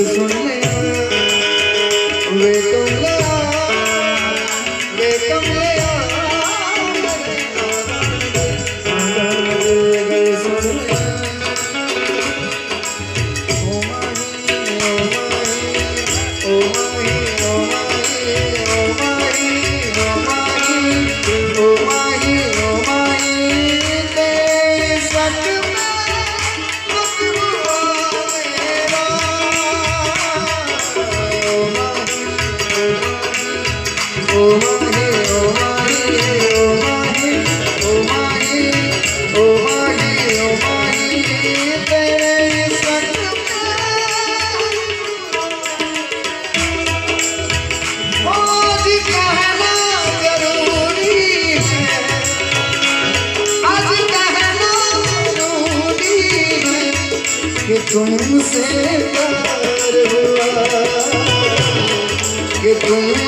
सुन ले वे कमले वे कमले सुन ले ओ माही ओ माही ओ माही ओ माही ओ माही ओ माही ओ माही तेरे सच कि तुमसे प्यार हुआ कि तुम